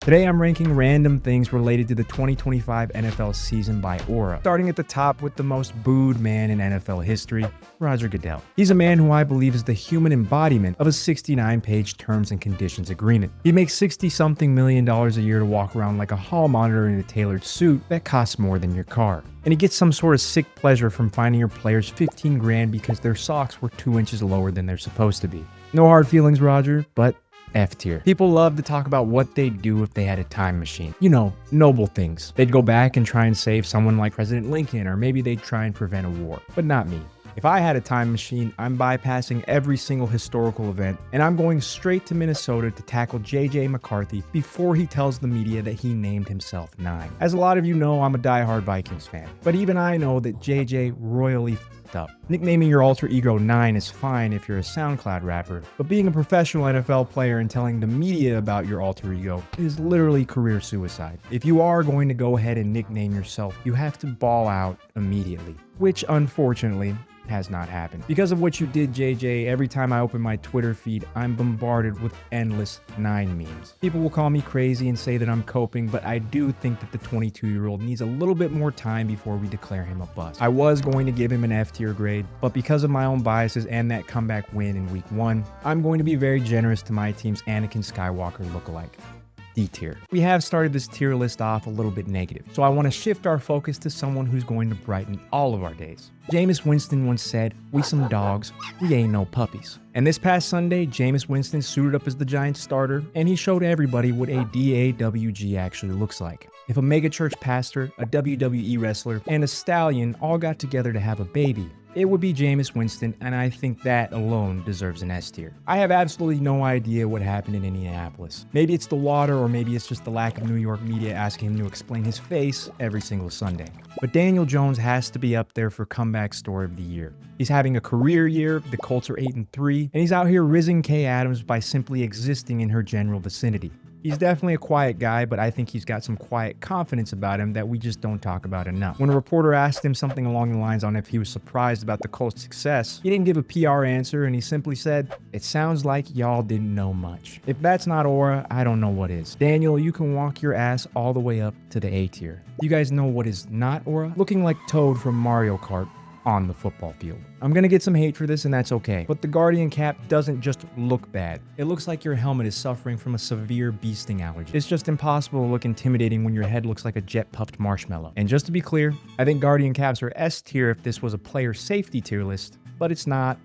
Today I'm ranking random things related to the 2025 NFL season by aura, starting at the top with the most booed man in NFL history, Roger Goodell. He's a man who I believe is the human embodiment of a 69-page terms and conditions agreement. He makes $60-something million a year to walk around like a hall monitor in a tailored suit that costs more than your car. And he gets some sort of sick pleasure from finding your players 15 grand because their socks were 2 inches lower than they're supposed to be. No hard feelings, Roger, but F tier. People love to talk about what they'd do if they had a time machine. You know, noble things. They'd go back and try and save someone like President Lincoln, or maybe they'd try and prevent a war. But not me. If I had a time machine, I'm bypassing every single historical event, and I'm going straight to Minnesota to tackle JJ McCarthy before he tells the media that he named himself 9. As a lot of you know, I'm a diehard Vikings fan, but even I know that JJ royally f***ed up. Nicknaming your alter ego 9 is fine if you're a SoundCloud rapper, but being a professional NFL player and telling the media about your alter ego is literally career suicide. If you are going to go ahead and nickname yourself, you have to ball out immediately, which unfortunately has not happened. Because of what you did, JJ, every time I open my Twitter feed, I'm bombarded with endless 9 memes. People will call me crazy and say that I'm coping, but I do think that the 22-year-old needs a little bit more time before we declare him a bust. I was going to give him an F tier grade, but because of my own biases and that comeback win in week 1, I'm going to be very generous to my team's Anakin Skywalker lookalike. D tier. We have started this tier list off a little bit negative, so I want to shift our focus to someone who's going to brighten all of our days. Jameis Winston once said, "We some dogs, we ain't no puppies." And this past Sunday, Jameis Winston suited up as the Giants starter, and he showed everybody what a DAWG actually looks like. If a megachurch pastor, a WWE wrestler, and a stallion all got together to have a baby, it would be Jameis Winston, and I think that alone deserves an S tier. I have absolutely no idea what happened in Indianapolis. Maybe it's the water, or maybe it's just the lack of New York media asking him to explain his face every single Sunday. But Daniel Jones has to be up there for comeback story of the year. He's having a career year, the Colts are 8-3, and he's out here rizzing Kay Adams by simply existing in her general vicinity. He's definitely a quiet guy, but I think he's got some quiet confidence about him that we just don't talk about enough. When a reporter asked him something along the lines on if he was surprised about the Colts' success, he didn't give a PR answer, and he simply said, "It sounds like y'all didn't know much." If that's not aura, I don't know what is. Daniel, you can walk your ass all the way up to the A tier. You guys know what is not aura? Looking like Toad from Mario Kart on the football field. I'm gonna get some hate for this, and that's okay, but the Guardian cap doesn't just look bad. It looks like your helmet is suffering from a severe bee sting allergy. It's just impossible to look intimidating when your head looks like a jet-puffed marshmallow. And just to be clear, I think Guardian caps are S tier if this was a player safety tier list, but it's not.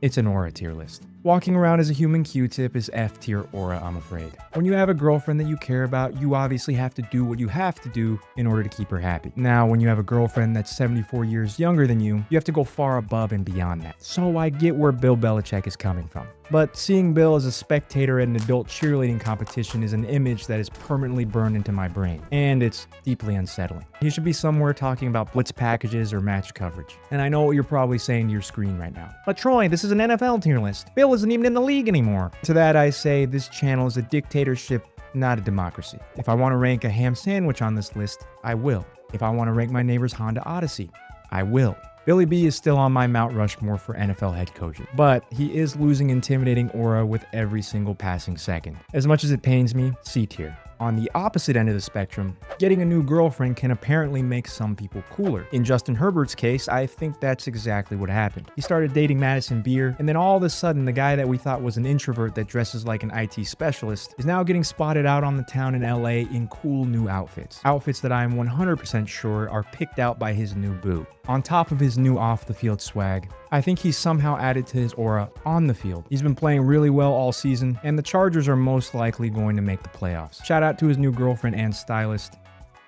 It's an aura tier list. Walking around as a human Q-tip is F tier aura, I'm afraid. When you have a girlfriend that you care about, you obviously have to do what you have to do in order to keep her happy. Now, when you have a girlfriend that's 74 years younger than you have to go far above and beyond that. So I get where Bill Belichick is coming from. But seeing Bill as a spectator at an adult cheerleading competition is an image that is permanently burned into my brain, and it's deeply unsettling. He should be somewhere talking about blitz packages or match coverage. And I know what you're probably saying to your screen right now. But Troy, this is an NFL tier list. Bill isn't even in the league anymore. To that I say, this channel is a dictatorship, not a democracy. If I want to rank a ham sandwich on this list, I will. If I want to rank my neighbor's Honda Odyssey, I will. Billy B is still on my Mount Rushmore for NFL head coaching, but he is losing intimidating aura with every single passing second. As much as it pains me, C tier. On the opposite end of the spectrum, getting a new girlfriend can apparently make some people cooler. In Justin Herbert's case, I think that's exactly what happened. He started dating Madison Beer, and then all of a sudden, the guy that we thought was an introvert that dresses like an IT specialist is now getting spotted out on the town in LA in cool new outfits. Outfits that I am 100% sure are picked out by his new boo. On top of his new off-the-field swag, I think he's somehow added to his aura on the field. He's been playing really well all season, and the Chargers are most likely going to make the playoffs. Shout out to his new girlfriend and stylist,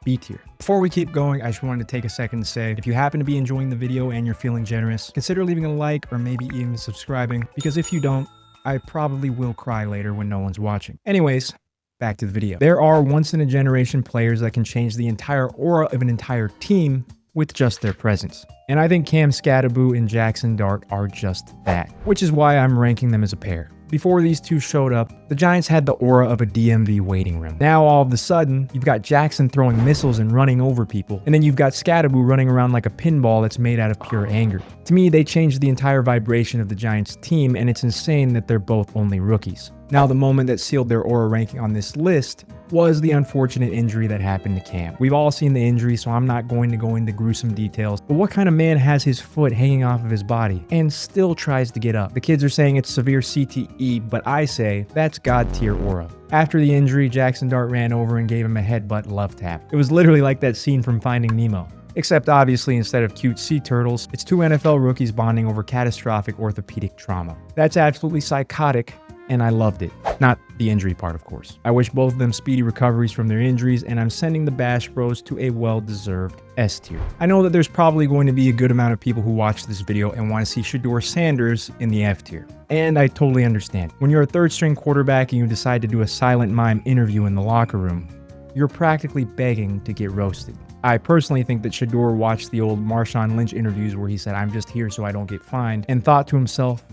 B tier. Before we keep going, I just wanted to take a second to say, if you happen to be enjoying the video and you're feeling generous, consider leaving a like or maybe even subscribing, because if you don't, I probably will cry later when no one's watching. Anyways, back to the video. There are once-in-a-generation players that can change the entire aura of an entire team with just their presence. And I think Cam Skattebo and Jackson Dart are just that, which is why I'm ranking them as a pair. Before these two showed up, the Giants had the aura of a DMV waiting room. Now all of a sudden, you've got Jackson throwing missiles and running over people, and then you've got Skattebo running around like a pinball that's made out of pure anger. To me, they changed the entire vibration of the Giants team, and it's insane that they're both only rookies. Now, the moment that sealed their aura ranking on this list was the unfortunate injury that happened to Cam. We've all seen the injury, so I'm not going to go into gruesome details, but what kind of man has his foot hanging off of his body and still tries to get up? The kids are saying it's severe CTE, but I say that's God tier aura. After the injury, Jackson Dart ran over and gave him a headbutt love tap. It was literally like that scene from Finding Nemo. Except obviously instead of cute sea turtles, it's two NFL rookies bonding over catastrophic orthopedic trauma. That's absolutely psychotic, and I loved it. Not the injury part, of course. I wish both of them speedy recoveries from their injuries, and I'm sending the Bash Bros to a well-deserved S tier. I know that there's probably going to be a good amount of people who watch this video and want to see Shedeur Sanders in the F tier. And I totally understand. When you're a third-string quarterback and you decide to do a silent mime interview in the locker room, you're practically begging to get roasted. I personally think that Shedeur watched the old Marshawn Lynch interviews where he said, "I'm just here so I don't get fined," and thought to himself,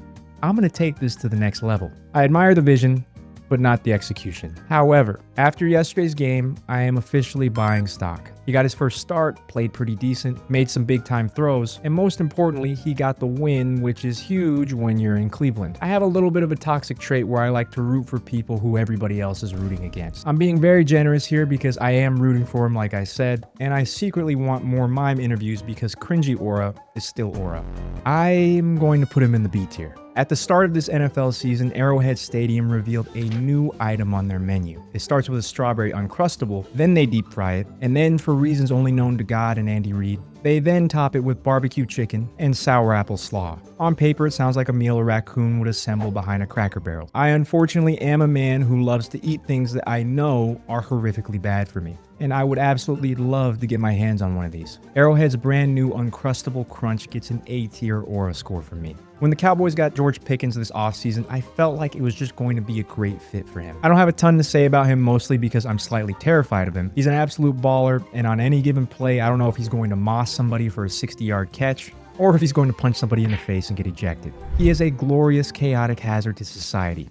I'm going to take this to the next level. I admire the vision, but not the execution. However, after yesterday's game, I am officially buying stock. He got his first start, played pretty decent, made some big time throws, and most importantly, he got the win, which is huge when you're in Cleveland. I have a little bit of a toxic trait where I like to root for people who everybody else is rooting against. I'm being very generous here because I am rooting for him, like I said, and I secretly want more mime interviews because cringy aura is still aura. I'm going to put him in the B tier. At the start of this NFL season, Arrowhead Stadium revealed a new item on their menu. It starts with a strawberry Uncrustable, then they deep fry it, and then for reasons only known to God and Andy Reid, they then top it with barbecue chicken and sour apple slaw. On paper, it sounds like a meal a raccoon would assemble behind a Cracker Barrel. I unfortunately am a man who loves to eat things that I know are horrifically bad for me, and I would absolutely love to get my hands on one of these. Arrowhead's brand new Uncrustable Crunch gets an A tier aura score from me. When the Cowboys got George Pickens this offseason, I felt like it was just going to be a great fit for him. I don't have a ton to say about him, mostly because I'm slightly terrified of him. He's an absolute baller, and on any given play, I don't know if he's going to moss somebody for a 60-yard catch, or if he's going to punch somebody in the face and get ejected. He is a glorious, chaotic hazard to society.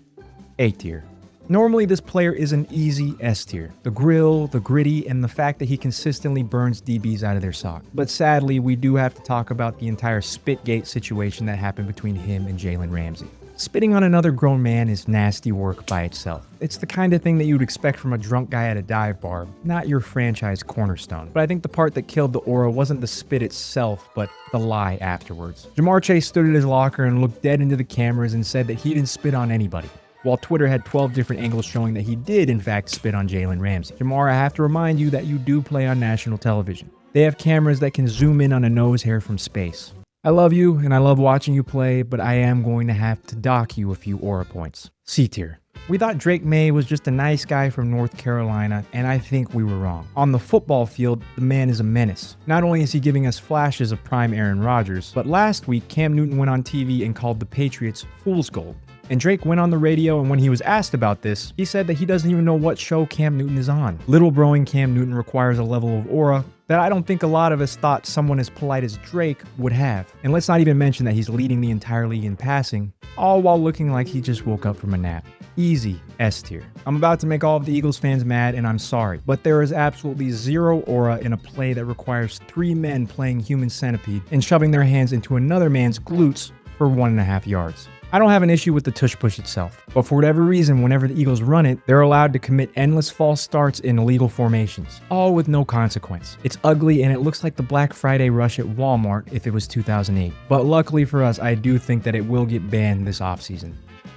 A tier. Normally, this player is an easy S tier. The grill, the gritty, and the fact that he consistently burns DBs out of their sock. But sadly, we do have to talk about the entire Spitgate situation that happened between him and Jalen Ramsey. Spitting on another grown man is nasty work by itself. It's the kind of thing that you'd expect from a drunk guy at a dive bar, not your franchise cornerstone. But I think the part that killed the aura wasn't the spit itself, but the lie afterwards. Ja'Marr Chase stood at his locker and looked dead into the cameras and said that he didn't spit on anybody, while Twitter had 12 different angles showing that he did in fact spit on Jalen Ramsey. Ja'Marr, I have to remind you that you do play on national television. They have cameras that can zoom in on a nose hair from space. I love you and I love watching you play, but I am going to have to dock you a few aura points. C tier. We thought Drake May was just a nice guy from North Carolina, and I think we were wrong. On the football field, the man is a menace. Not only is he giving us flashes of prime Aaron Rodgers, but last week Cam Newton went on TV and called the Patriots fool's gold. And Drake went on the radio, and when he was asked about this, he said that he doesn't even know what show Cam Newton is on. Little broing Cam Newton requires a level of aura that I don't think a lot of us thought someone as polite as Drake would have. And let's not even mention that he's leading the entire league in passing, all while looking like he just woke up from a nap. Easy S tier. I'm about to make all of the Eagles fans mad, and I'm sorry, but there is absolutely zero aura in a play that requires 3 men playing human centipede and shoving their hands into another man's glutes for 1.5 yards. I don't have an issue with the tush push itself, but for whatever reason, whenever the Eagles run it, they're allowed to commit endless false starts in illegal formations, all with no consequence. It's ugly and it looks like the Black Friday rush at Walmart if it was 2008. But luckily for us, I do think that it will get banned this offseason.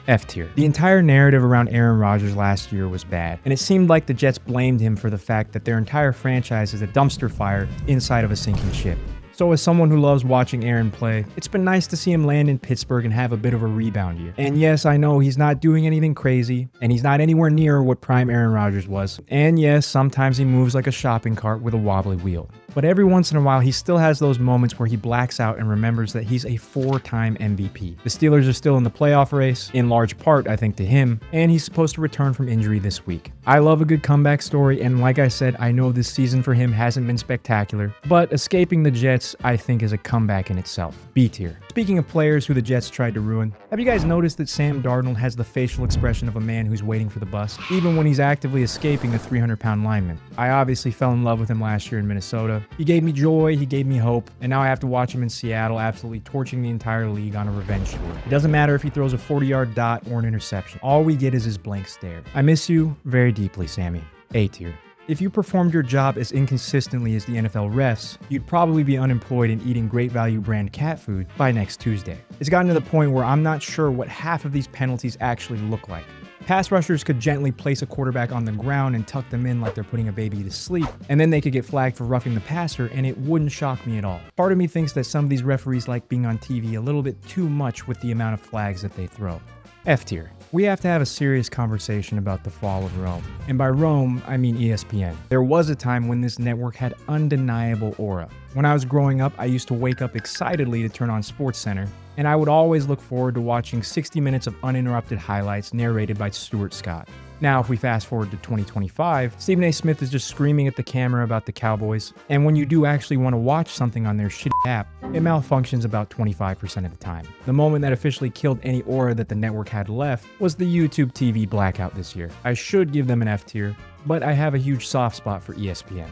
F tier. The entire narrative around Aaron Rodgers last year was bad, and it seemed like the Jets blamed him for the fact that their entire franchise is a dumpster fire inside of a sinking ship. So as someone who loves watching Aaron play, it's been nice to see him land in Pittsburgh and have a bit of a rebound year. And yes, I know he's not doing anything crazy, and he's not anywhere near what prime Aaron Rodgers was. And yes, sometimes he moves like a shopping cart with a wobbly wheel. But every once in a while, he still has those moments where he blacks out and remembers that he's a 4-time MVP. The Steelers are still in the playoff race, in large part, I think, to him, and he's supposed to return from injury this week. I love a good comeback story, and like I said, I know this season for him hasn't been spectacular, but escaping the Jets, I think, is a comeback in itself. B tier. Speaking of players who the Jets tried to ruin, have you guys noticed that Sam Darnold has the facial expression of a man who's waiting for the bus, even when he's actively escaping a 300-pound lineman? I obviously fell in love with him last year in Minnesota. He gave me joy, he gave me hope, and now I have to watch him in Seattle absolutely torching the entire league on a revenge tour. It doesn't matter if he throws a 40-yard dot or an interception. All we get is his blank stare. I miss you very deeply, Sammy. A tier. If you performed your job as inconsistently as the NFL refs, you'd probably be unemployed and eating Great Value brand cat food by next Tuesday. It's gotten to the point where I'm not sure what half of these penalties actually look like. Pass rushers could gently place a quarterback on the ground and tuck them in like they're putting a baby to sleep, and then they could get flagged for roughing the passer, and it wouldn't shock me at all. Part of me thinks that some of these referees like being on TV a little bit too much with the amount of flags that they throw. F tier. We have to have a serious conversation about the fall of Rome. And by Rome, I mean ESPN. There was a time when this network had undeniable aura. When I was growing up, I used to wake up excitedly to turn on SportsCenter, and I would always look forward to watching 60 minutes of uninterrupted highlights narrated by Stuart Scott. Now, if we fast forward to 2025, Stephen A. Smith is just screaming at the camera about the Cowboys, and when you do actually want to watch something on their shitty app, it malfunctions about 25% of the time. The moment that officially killed any aura that the network had left was the YouTube TV blackout this year. I should give them an F tier, but I have a huge soft spot for ESPN.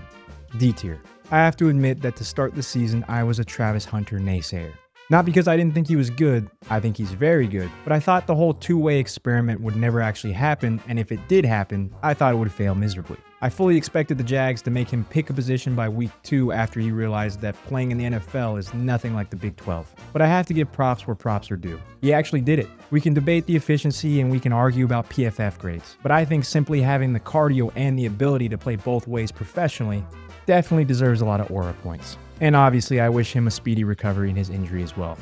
D tier. I have to admit that to start the season, I was a Travis Hunter naysayer. Not because I didn't think he was good, I think he's very good, but I thought the whole two-way experiment would never actually happen, and if it did happen, I thought it would fail miserably. I fully expected the Jags to make him pick a position by week 2 after he realized that playing in the NFL is nothing like the Big 12. But I have to give props where props are due. He actually did it. We can debate the efficiency and we can argue about PFF grades, but I think simply having the cardio and the ability to play both ways professionally definitely deserves a lot of aura points. And obviously, I wish him a speedy recovery in his injury as well.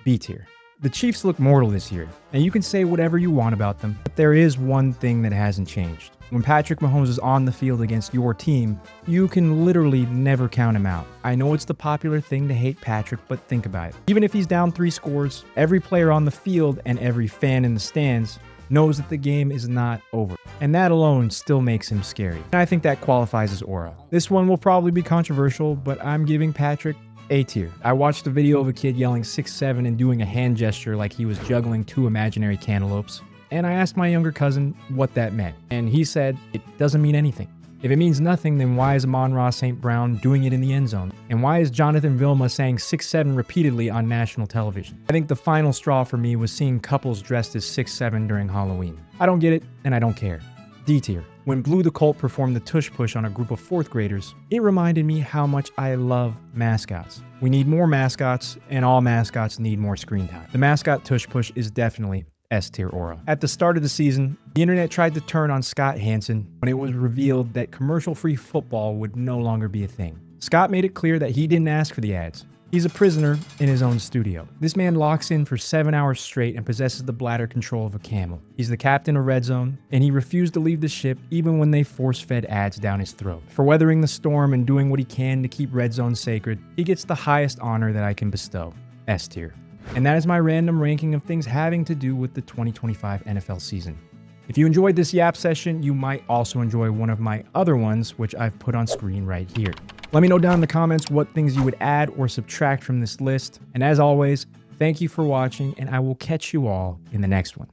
B tier. The Chiefs look mortal this year, and you can say whatever you want about them, but there is one thing that hasn't changed. When Patrick Mahomes is on the field against your team, you can literally never count him out. I know it's the popular thing to hate Patrick, but think about it. Even if he's down 3 scores, every player on the field and every fan in the stands knows that the game is not over. And that alone still makes him scary. And I think that qualifies as aura. This one will probably be controversial, but I'm giving Patrick A tier. I watched a video of a kid yelling 6'7" and doing a hand gesture like he was juggling 2 imaginary cantaloupes. And I asked my younger cousin what that meant. And he said, it doesn't mean anything. If it means nothing, then why is Amon-Ra St. Brown doing it in the end zone? And why is Jonathan Vilma saying 6'7" repeatedly on national television? I think the final straw for me was seeing couples dressed as 6'7" during Halloween. I don't get it, and I don't care. D tier. When Blue the Colt performed the tush push on a group of 4th graders, it reminded me how much I love mascots. We need more mascots, and all mascots need more screen time. The mascot tush push is definitely S tier aura. At the start of the season, the internet tried to turn on Scott Hansen when it was revealed that commercial-free football would no longer be a thing. Scott made it clear that he didn't ask for the ads. He's a prisoner in his own studio. This man locks in for 7 hours straight and possesses the bladder control of a camel. He's the captain of Red Zone, and he refused to leave the ship even when they force-fed ads down his throat. For weathering the storm and doing what he can to keep Red Zone sacred, he gets the highest honor that I can bestow, S tier. And that is my random ranking of things having to do with the 2025 NFL season. If you enjoyed this Yap session, you might also enjoy one of my other ones, which I've put on screen right here. Let me know down in the comments what things you would add or subtract from this list. And as always, thank you for watching, and I will catch you all in the next one.